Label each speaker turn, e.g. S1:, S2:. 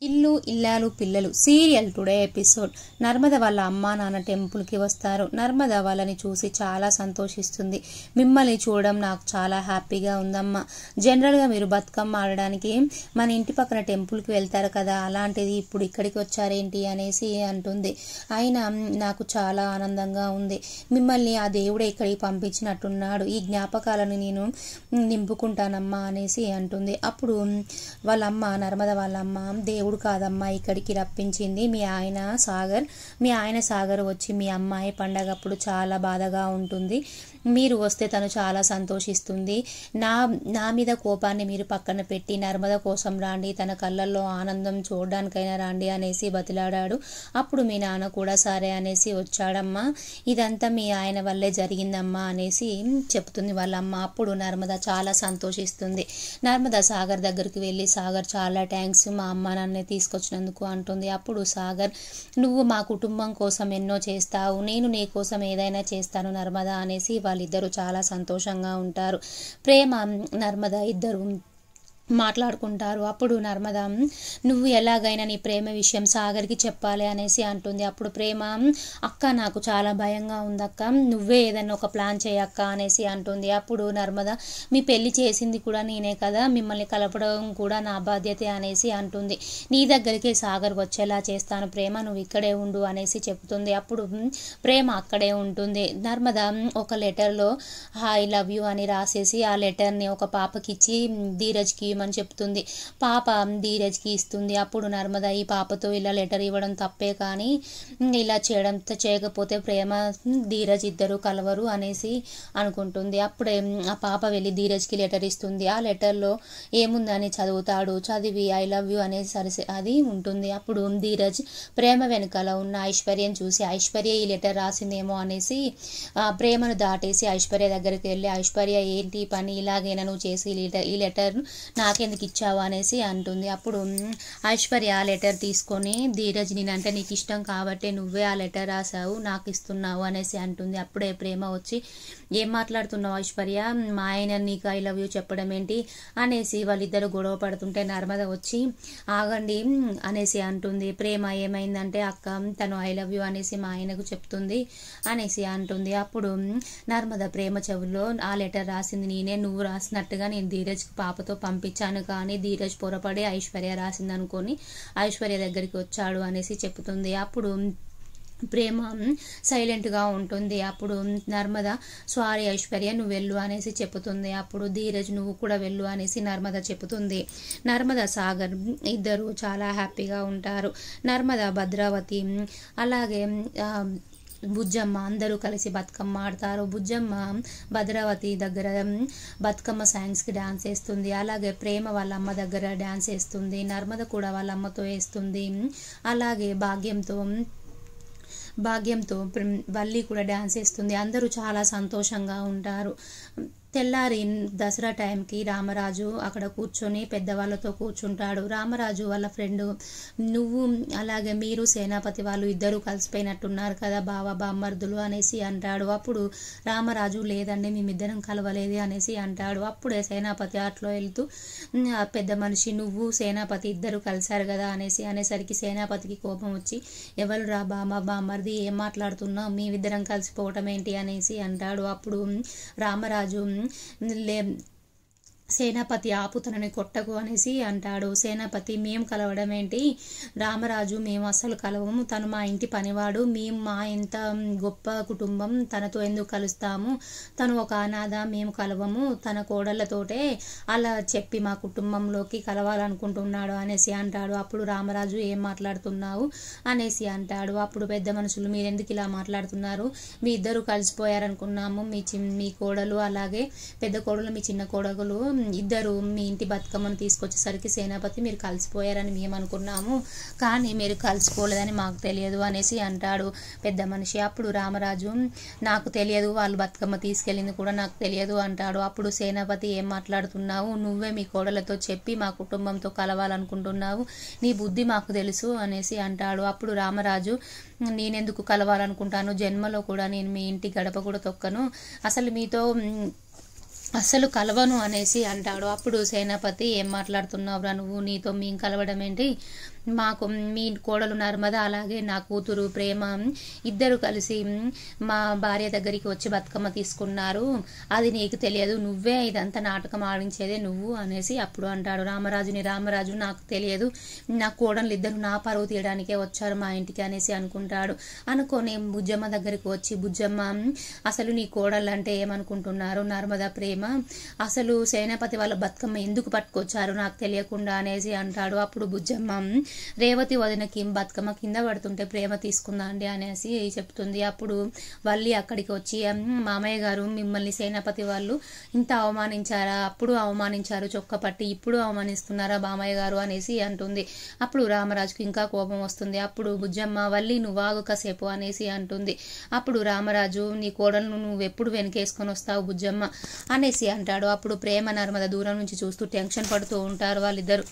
S1: ఇల్లు ఇల్లాలు పిల్లలు సీరియల్ టుడే ఎపిసోడ్. నర్మద వాళ్ళ అమ్మా నాన్న టెంపుల్కి వస్తారు. నర్మద వాళ్ళని చూసి చాలా సంతోషిస్తుంది. మిమ్మల్ని చూడడం నాకు చాలా హ్యాపీగా ఉందమ్మా. జనరల్గా మీరు బతుకమ్మ ఆడడానికి మన ఇంటి పక్కన టెంపుల్కి వెళ్తారు కదా, అలాంటిది ఇప్పుడు ఇక్కడికి వచ్చారేంటి అనేసి అంటుంది. అయినా నాకు చాలా ఆనందంగా ఉంది. మిమ్మల్ని ఆ దేవుడే ఇక్కడికి పంపించినట్టున్నాడు. ఈ జ్ఞాపకాలను నేను నింపుకుంటానమ్మా అనేసి అంటుంది. అప్పుడు వాళ్ళమ్మ నర్మద వాళ్ళమ్మ, దేవుడు కాదమ్మా ఇక్కడికి రప్పించింది మీ ఆయన సాగర్ వచ్చి మీ అమ్మాయి పండగప్పుడు చాలా బాధగా ఉంటుంది. మీరు వస్తే తను చాలా సంతోషిస్తుంది. నా మీద కోపాన్ని మీరు పక్కన పెట్టి నర్మద కోసం రాండి, తన కళ్ళల్లో ఆనందం చూడడానికైనా రాండి అనేసి బతిలాడాడు. అప్పుడు మీ నాన్న కూడా సరే అనేసి వచ్చాడమ్మా. ఇదంతా మీ ఆయన వల్లే జరిగిందమ్మా అనేసి చెప్తుంది వాళ్ళమ్మ. అప్పుడు నర్మద చాలా సంతోషిస్తుంది. నర్మద సాగర్ దగ్గరికి వెళ్ళి, సాగర్ చాలా థ్యాంక్స్ మా అమ్మ నన్ను తీసుకొచ్చినందుకు అంటుంది. అప్పుడు సాగర్, నువ్వు మా కుటుంబం కోసం ఎన్నో చేస్తావు, నేను నీ కోసం ఏదైనా చేస్తాను నర్మద అనేసి వాళ్ళిద్దరూ చాలా సంతోషంగా ఉంటారు. ప్రేమ నర్మద ఇద్దరు మాట్లాడుకుంటారు. అప్పుడు నర్మద, నువ్వు ఎలాగైనా నీ ప్రేమ విషయం సాగర్కి చెప్పాలి అనేసి అంటుంది. అప్పుడు ప్రేమ, అక్క నాకు చాలా భయంగా ఉందక్క, నువ్వే ఏదైనా ఒక ప్లాన్ చేయక్క అనేసి అంటుంది. అప్పుడు నర్మద, మీ పెళ్లి చేసింది కూడా నేనే కదా, మిమ్మల్ని కలపడం కూడా నా బాధ్యతే అనేసి అంటుంది. నీ దగ్గరికి సాగర్ వచ్చేలా చేస్తాను ప్రేమ, నువ్వు ఇక్కడే ఉండు అనేసి చెప్తుంది. అప్పుడు ప్రేమ అక్కడే ఉంటుంది. నర్మద ఒక లెటర్లో ఐ లవ్ యూ అని రాసేసి ఆ లెటర్ని ఒక పాపకిచ్చి ధీరజ్కి అని చెప్తుంది. పాప ధీరజ్కి ఇస్తుంది. అప్పుడు నర్మద, ఈ పాపతో ఇలా లెటర్ ఇవ్వడం తప్పే, కానీ ఇలా చేయకపోతే ప్రేమ ధీరజ్ ఇద్దరు కలవరు అనేసి అనుకుంటుంది. అప్పుడే ఆ పాప వెళ్ళి ధీరజ్కి లెటర్ ఇస్తుంది. ఆ లెటర్లో ఏముందని చదువుతాడు. చదివి ఐ లవ్ యూ అనేసి అది ఉంటుంది. అప్పుడు ధీరజ్ ప్రేమ వెనకాల ఉన్న ఐశ్వర్యం చూసి, ఐశ్వర్య ఈ లెటర్ రాసిందేమో అనేసి ప్రేమను దాటేసి ఐశ్వర్య దగ్గరికి వెళ్ళి, ఐశ్వర్య ఏంటి పని, ఇలాగైనా నువ్వు చేసి ఈ లెటర్ నాకెందుకు ఇచ్చావు అనేసి అంటుంది. అప్పుడు ఐశ్వర్య ఆ లెటర్ తీసుకొని, ధీరజ్ నేనంటే నీకు ఇష్టం కాబట్టి నువ్వే ఆ లెటర్ రాసావు, నాకు ఇస్తున్నావు అనేసి అంటుంది. అప్పుడే ప్రేమ వచ్చి, ఏం మాట్లాడుతున్నావు ఐశ్వర్య, మా ఆయన నీకు ఐ లవ్ యూ చెప్పడం ఏంటి అనేసి వాళ్ళిద్దరు గొడవ పడుతుంటే నర్మద వచ్చి ఆగండి అనేసి అంటుంది. ప్రేమ ఏమైందంటే, అక్క తను ఐ లవ్ యూ అనేసి మా ఆయనకు చెప్తుంది అనేసి అంటుంది. అప్పుడు నర్మద ప్రేమ చెవుల్లో, ఆ లెటర్ రాసింది నేనే, నువ్వు రాసినట్టుగా నేను ధీరజ్కి పాపతో పంపించాను, కానీ ధీరజ్ పొరపడి ఐశ్వర్య రాసింది అనుకొని ఐశ్వర్య దగ్గరికి వచ్చాడు అనేసి చెప్తుంది. అప్పుడు ప్రేమ సైలెంట్గా ఉంటుంది. అప్పుడు నర్మద, సారీ ఐశ్వర్య నువ్వు వెళ్ళు అనేసి చెప్తుంది. అప్పుడు ధీరజ్ నువ్వు కూడా వెళ్ళు అనేసి నర్మద చెప్తుంది. నర్మద సాగర్ ఇద్దరు చాలా హ్యాపీగా ఉంటారు. నర్మద భద్రావతి అలాగే బుజ్జమ్మ అందరూ కలిసి బతుకమ్మ ఆడతారు. బుజ్జమ్మ భద్రావతి దగ్గర బతుకమ్మ సాంగ్స్కి డ్యాన్స్ వేస్తుంది. అలాగే ప్రేమ వాళ్ళ అమ్మ దగ్గర డ్యాన్స్ వేస్తుంది. నర్మద కూడా వాళ్ళ అమ్మతో వేస్తుంది. అలాగే భాగ్యంతో వల్లి కూడా డ్యాన్స్ వేస్తుంది. అందరూ చాలా సంతోషంగా ఉంటారు. తెల్లారి దసరా టైంకి రామరాజు అక్కడ కూర్చొని పెద్దవాళ్ళతో కూర్చుంటాడు. రామరాజు వాళ్ళ ఫ్రెండ్, నువ్వు అలాగే మీరు సేనాపతి వాళ్ళు ఇద్దరు కలిసిపోయినట్టున్నారు కదా బావ బామ్మర్దులు అనేసి అంటాడు. అప్పుడు రామరాజు, లేదండి మేమిద్దరం కలవలేదు అనేసి అంటాడు. అప్పుడే సేనాపతి అట్లో వెళ్తూ, పెద్ద మనిషి నువ్వు సేనాపతి ఇద్దరు కలిశారు కదా అనేసరికి సేనాపతికి కోపం వచ్చి, ఎవరు రా బామ్మర్ది ఏం మాట్లాడుతున్నావు, మేమిద్దరం కలిసిపోవటం ఏంటి అనేసి అంటాడు. అప్పుడు రామరాజు, సేనాపతి ఆపు, తనని కొట్టకు అనేసి అంటాడు. సేనాపతి, మేము కలవడం ఏంటి రామరాజు, మేము అస్సలు కలవము, తను మా ఇంటి పనివాడు, మేము మా ఇంత గొప్ప కుటుంబం, తనతో ఎందుకు కలుస్తాము, తను ఒక అనాథ, మేము కలవము, తన కోడళ్ళతోటే అలా చెప్పి మా కుటుంబంలోకి కలవాలనుకుంటున్నాడు అనేసి అంటాడు. అప్పుడు రామరాజు, ఏం మాట్లాడుతున్నావు అనేసి అంటాడు. అప్పుడు పెద్ద మనుషులు, మీరెందుకు ఇలా మాట్లాడుతున్నారు, మీ ఇద్దరు కలిసిపోయారనుకున్నాము, మీ కోడలు అలాగే పెద్ద కోడలు మీ చిన్న కోడలు ఇద్దరు మీ ఇంటి బతుకమ్మను తీసుకొచ్చేసరికి సేనాపతి మీరు కలిసిపోయారని మేము అనుకున్నాము, కానీ మీరు కలిసిపోలేదని మాకు తెలియదు అనేసి అంటాడు పెద్ద మనిషి. అప్పుడు రామరాజు, నాకు తెలియదు, వాళ్ళు బతుకమ్మ తీసుకెళ్ళింది కూడా నాకు తెలియదు అంటాడు. అప్పుడు సేనాపతి, ఏం మాట్లాడుతున్నావు, నువ్వే మీ కోడలతో చెప్పి మా కుటుంబంతో కలవాలనుకుంటున్నావు, నీ బుద్ధి మాకు తెలుసు అనేసి అంటాడు. అప్పుడు రామరాజు, నేనెందుకు కలవాలనుకుంటాను, జన్మలో కూడా నేను మీ ఇంటి గడప కూడా తొక్కను, అసలు మీతో అస్సలు కలవను అనేసి అంటాడు. అప్పుడు సేనాపతి, ఏం మాట్లాడుతున్నావురా నువ్వు, నీతో మేము కలవడం ఏంటి, మాకు మీ కోడలు నర్మద అలాగే నా కూతురు ప్రేమ ఇద్దరు కలిసి మా భార్య దగ్గరికి వచ్చి బతుకమ్మ తీసుకున్నారు, అది నీకు తెలియదు, నువ్వే ఇదంతా నాటకం ఆడించేదే నువ్వు అనేసి అప్పుడు అంటాడు రామరాజు నాకు తెలియదు, నా కోడలు ఇద్దరు నా పరువు తీయడానికే వచ్చారు మా ఇంటికి అనేసి అనుకుంటాడు. అనుకొని బుజ్జమ్మ దగ్గరికి వచ్చి, బుజ్జమ్మ అసలు నీ కోడళ్ళు అంటే ఏమనుకుంటున్నారు, నర్మద ప్రేమ అసలు సేనాపతి వాళ్ళ బతుకమ్మ ఎందుకు పట్టుకొచ్చారు నాకు తెలియకుండా అనేసి అంటాడు. అప్పుడు బుజ్జమ్మ రేవతి వదినకి బతుకమ్మ కింద పడుతుంటే ప్రేమ తీసుకుందా అండి అనేసి చెప్తుంది. అప్పుడు వల్లి అక్కడికి వచ్చి, మామయ్య గారు మిమ్మల్ని సేనాపతి వాళ్ళు ఇంత అవమానించారా, అప్పుడు అవమానించారు చొక్కపట్టి, ఇప్పుడు అవమానిస్తున్నారా బామయ్య గారు అనేసి అంటుంది. అప్పుడు రామరాజుకి ఇంకా కోపం వస్తుంది. అప్పుడు బుజ్జమ్మ వల్లి నువ్వు ఆగు కాసేపు అనేసి అంటుంది. అప్పుడు రామరాజు నీ కోడలను నువ్వు ఎప్పుడు వెనకేసుకొని వస్తావు బుజ్జమ్మ అనేసి అంటాడు. అప్పుడు ప్రేమ నర్మద దూరం నుంచి చూస్తూ టెన్షన్ పడుతూ ఉంటారు వాళ్ళిద్దరు.